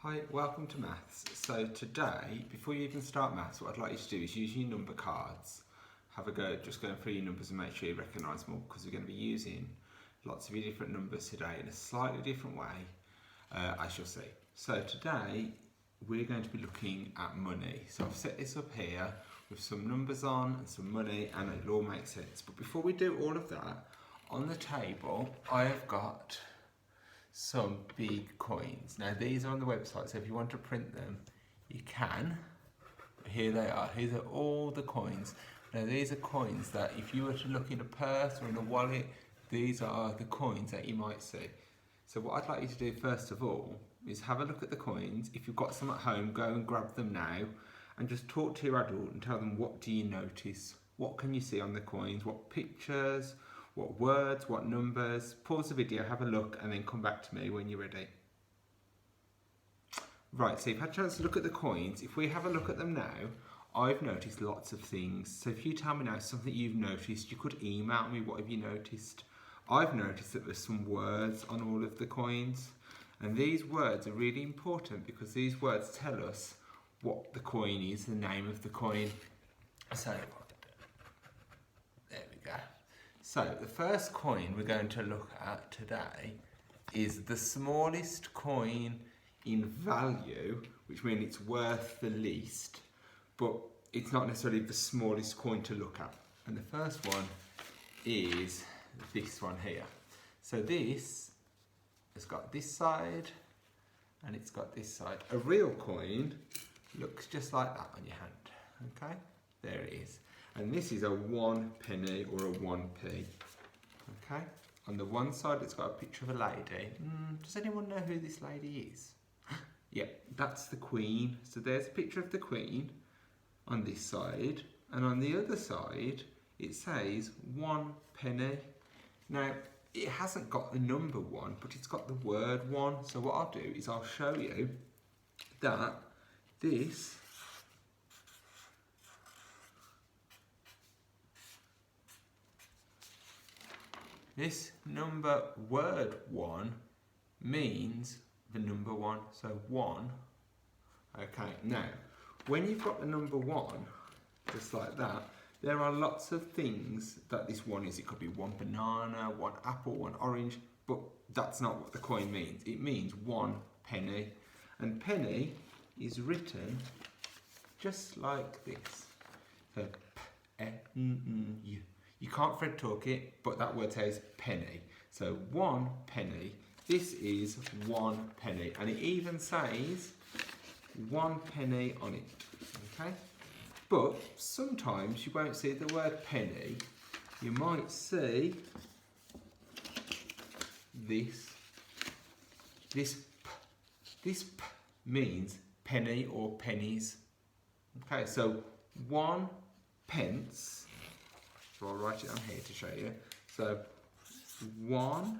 Hi, welcome to Maths. So today, before you even start Maths, what I'd like you to do is use your number cards. Have a go, just going through your numbers and make sure you recognise them all, because we're going to be using lots of your different numbers today in a slightly different way, as you'll see. So today, we're going to be looking at money. So I've set this up here with some numbers on and some money, and it'll all make sense. But before we do all of that, on the table, I have got some big coins. Now these are on the website, so if you want to print them, you can. Here they are. These are all the coins. Now these are coins that if you were to look in a purse or in a wallet, these are the coins that you might see. So what I'd like you to do first of all is have a look at the coins. If you've got some at home, go and grab them now and just talk to your adult and tell them, what do you notice? What can you see on the coins? What pictures? What words, what numbers? Pause the video, have a look, and then come back to me when you're ready. Right, so you've had a chance to look at the coins. If we have a look at them now, I've noticed lots of things. So if you tell me now something you've noticed, you could email me, what have you noticed? I've noticed that there's some words on all of the coins. And these words are really important because these words tell us what the coin is, the name of the coin. So, there we go. So the first coin we're going to look at today is the smallest coin in value, which means it's worth the least, but it's not necessarily the smallest coin to look at. And the first one is this one here. So this has got this side and it's got this side. A real coin looks just like that on your hand. Okay, there it is. And this is a 1 penny or a 1p. Okay? On the one side, it's got a picture of a lady. Does anyone know who this lady is? Yeah, that's the Queen. So there's a picture of the Queen on this side. And on the other side, it says 1 penny. Now, it hasn't got the number 1, but it's got the word 1. So what I'll do is I'll show you that this number word 1 means the number 1, so 1. Okay, now, when you've got the number 1, just like that, there are lots of things that this 1 is. It could be 1 banana, 1 apple, 1 orange, but that's not what the coin means. It means 1 penny, and penny is written just like this. So, P-E-N-N-Y. You can't Fred talk it, but that word says penny. So 1 penny, this is 1 penny. And it even says 1 penny on it, okay? But sometimes you won't see the word penny. You might see this. This P means penny or pennies. Okay, so 1 pence. So I'll write it on here to show you. So 1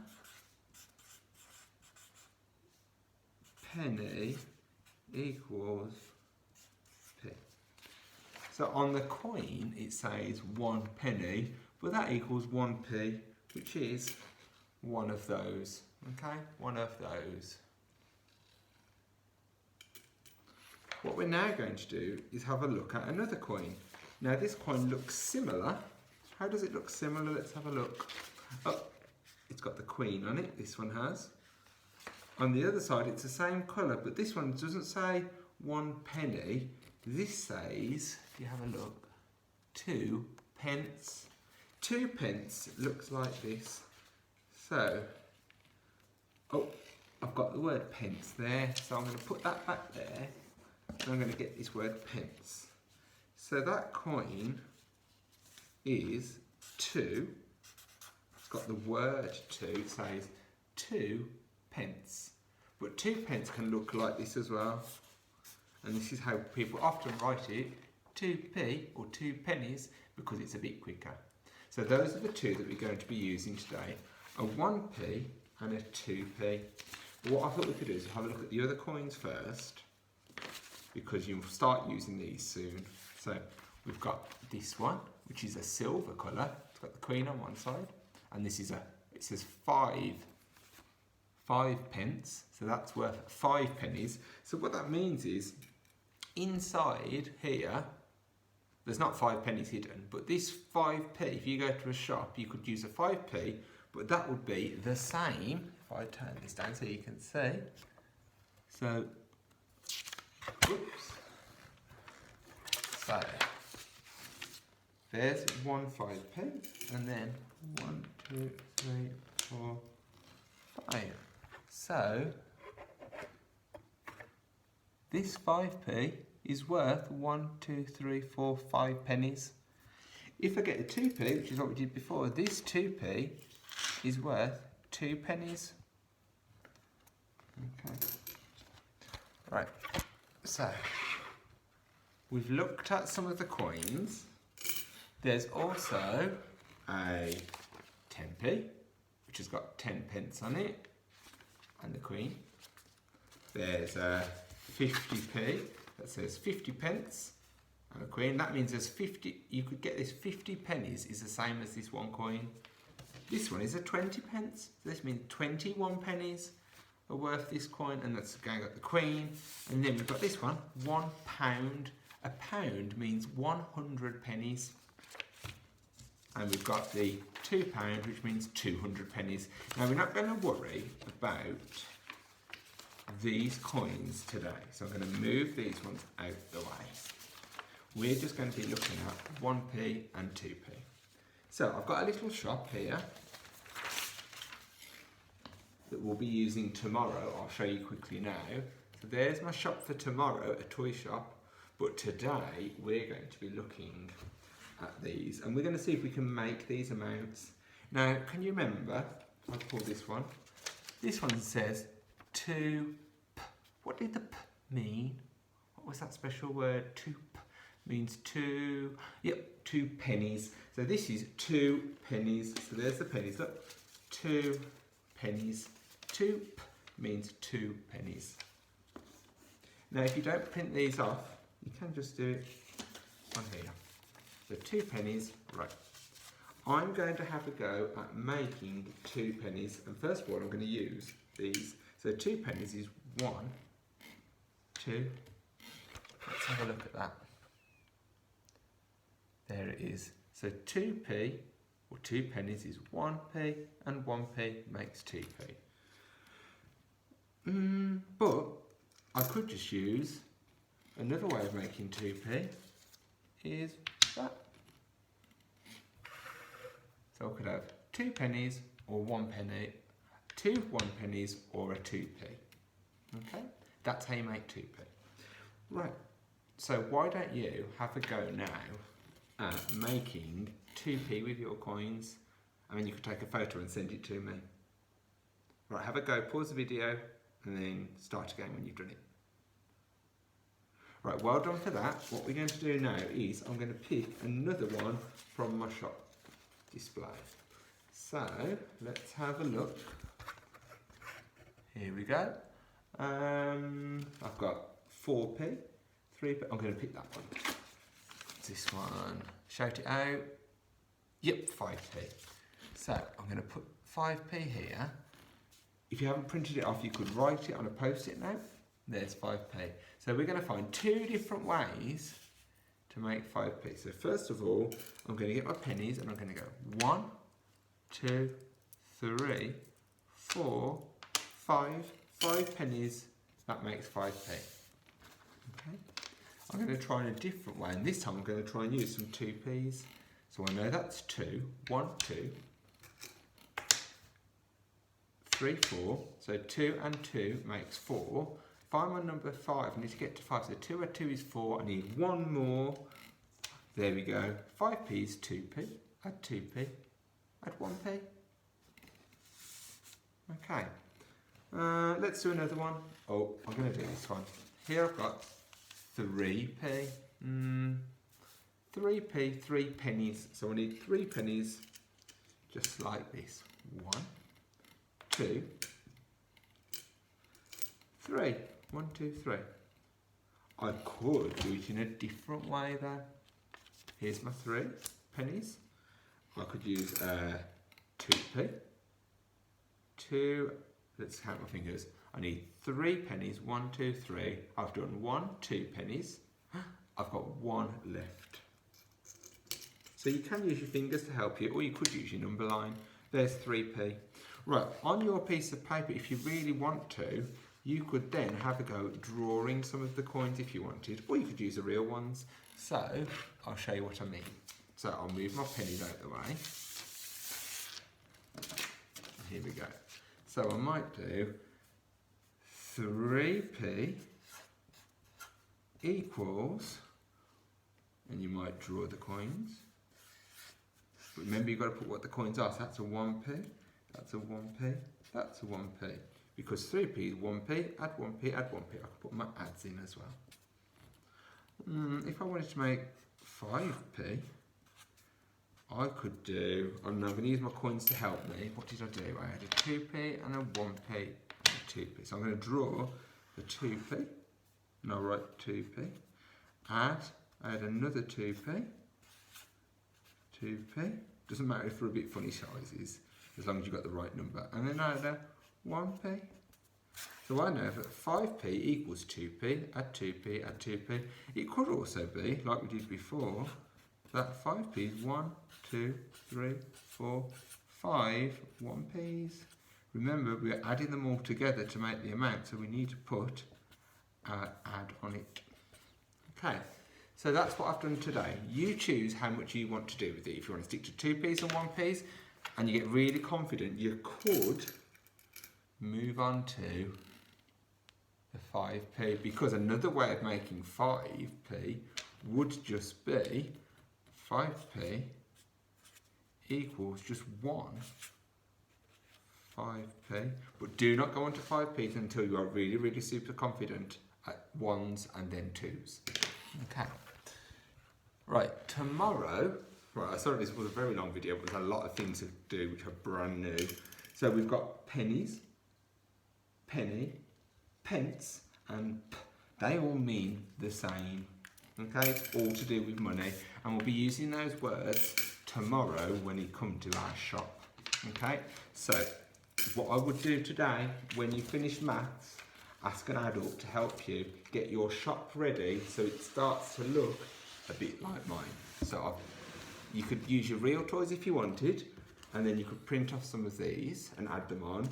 penny equals p. So on the coin it says 1 penny, but that equals 1p, which is one of those. Okay, one of those. What we're now going to do is have a look at another coin. Now this coin looks similar. How does it look similar? Let's have a look. Oh, it's got the Queen on it, this one has. On the other side, it's the same colour, but this one doesn't say 1 penny. This says, if you have a look, 2 pence. 2 pence looks like this. So, oh, I've got the word pence there, so I'm going to put that back there, and I'm going to get this word pence. So that coin is 2. It's got the word 2. It says 2 pence. But 2 pence can look like this as well. And this is how people often write it, 2p or 2 pennies, because it's a bit quicker. So those are the two that we're going to be using today, a 1p and a 2p. What I thought we could do is have a look at the other coins first, because you'll start using these soon. So we've got this one, which is a silver colour. It's got the Queen on one side, and this is it says 5 5 pence, so that's worth 5 pennies. So what that means is, inside here, there's not 5 pennies hidden, but this 5p, if you go to a shop, you could use a 5p, but that would be the same, if I turn this down so you can see. So, oops. So, there's 1 5p, and then 1, 2, 3, 4, 5. So, this 5p is worth 1, 2, 3, 4, 5 pennies. If I get a 2p, which is what we did before, this 2p is worth 2 pennies. Okay. Right. So, we've looked at some of the coins. There's also a 10p, which has got 10 pence on it, and the Queen. There's a 50p that says 50 pence and a Queen. That means there's 50, you could get this 50 pennies is the same as this one coin. This one is a 20 pence, so this means 21 pennies are worth this coin, and that's going got the Queen. And then we've got this one, £1. A pound means 100 pennies. And we've got the £2, which means 200 pennies. Now we're not going to worry about these coins today, so I'm going to move these ones out the way. We're just going to be looking at 1p and 2p. So I've got a little shop here that we'll be using tomorrow. I'll show you quickly now. So there's my shop for tomorrow, a toy shop, but today we're going to be looking at these, and we're going to see if we can make these amounts. Now, can you remember, I'll pull this one. This one says 2p. What did the p mean? What was that special word? 2p means 2, yep, 2 pennies. So this is 2 pennies. So there's the pennies, look, 2 pennies. 2p means 2 pennies. Now, if you don't print these off, you can just do it on here. So 2 pennies, right. I'm going to have a go at making 2 pennies, and first of all I'm going to use these. So 2 pennies is 1, 2, let's have a look at that. There it is. So 2p, or 2 pennies is 1p, and 1p makes 2p. But I could just use another way of making 2p is that. So I could have 2 pennies or 1 penny, 2 1 pennies or a 2p. Okay, that's how you make 2p. Right, so why don't you have a go now at making 2p with your coins? I mean, you could take a photo and send it to me. Right, have a go, pause the video, and then start again when you've done it. Right, well done for that. What we're going to do now is I'm going to pick another one from my shop display. So, let's have a look. Here we go. I've got 4p, 3p. I'm going to pick that one. This one. Shout it out. Yep, 5p. So, I'm going to put 5p here. If you haven't printed it off, you could write it on a post-it note. There's 5p. So we're going to find 2 different ways to make 5p. So first of all, I'm going to get my pennies and I'm going to go 1, 2, 3, 4, 5. 5 pennies, that makes 5p. Okay. I'm going to try in a different way, and this time I'm going to try and use some 2p's. So I know that's 2. 1, 2. 3, 4. So 2 and 2 makes 4. If I'm on number 5, I need to get to 5. So 2 add 2 is 4. I need 1 more. There we go. 5p is 2p. Add 2p. Add 1p. Okay. Let's do another one. Oh, I'm going to do this one. Here I've got 3p. 3p, 3 pennies. So I need 3 pennies just like this. 1, 2, 3. 1, 2, 3. I could do it in a different way though. Here's my 3 pennies. I could use 2p. 2 let's count my fingers. I need 3 pennies, 1, 2, 3. I've done 1, 2 pennies. I've got 1 left. So you can use your fingers to help you, or you could use your number line. There's 3p. Right, on your piece of paper, if you really want to, you could then have a go at drawing some of the coins if you wanted, or you could use the real ones. So, I'll show you what I mean. So I'll move my pennies out the way. Here we go. So I might do 3p equals, and you might draw the coins. But remember, you've got to put what the coins are. So that's a 1p, that's a 1p, that's a 1p. Because 3p is 1p, add 1p, add 1p. I can put my adds in as well. If I wanted to make 5p, I could do, I'm now going to use my coins to help me. What did I do? I had a 2p and a 1p and a 2p. So I'm going to draw the 2p, and I'll write 2p. I add another 2p, 2p. Doesn't matter if they're a bit funny sizes, as long as you've got the right number. And then I add a 1p. So I know that 5p equals 2p, add 2p, add 2p. It could also be, like we did before, that 5p is 1, 2, 3, 4, 5 1p's. Remember, we're adding them all together to make the amount, so we need to put add on it. Okay, so that's what I've done today. You choose how much you want to do with it. If you want to stick to 2p's and 1p's, and you get really confident, you could move on to the 5p, because another way of making 5p would just be 5p equals just 1 5p. But do not go on to 5p's until you are really, really super confident at 1s and then 2s. Okay. Right, tomorrow, right, I thought this was a very long video, but there's a lot of things to do which are brand new. So we've got pennies, penny, pence, and p. They all mean the same. Okay, it's all to do with money, and we'll be using those words tomorrow when you come to our shop. Okay, so what I would do today, when you finish maths, ask an adult to help you get your shop ready so it starts to look a bit like mine. So you could use your real toys if you wanted, and then you could print off some of these and add them on,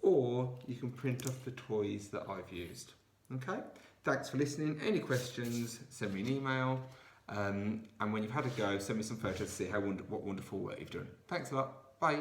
or you can print off the toys that I've used. Okay, thanks for listening. Any questions, send me an email, and when you've had a go, send me some photos to see what wonderful work you've done. Thanks a lot. Bye.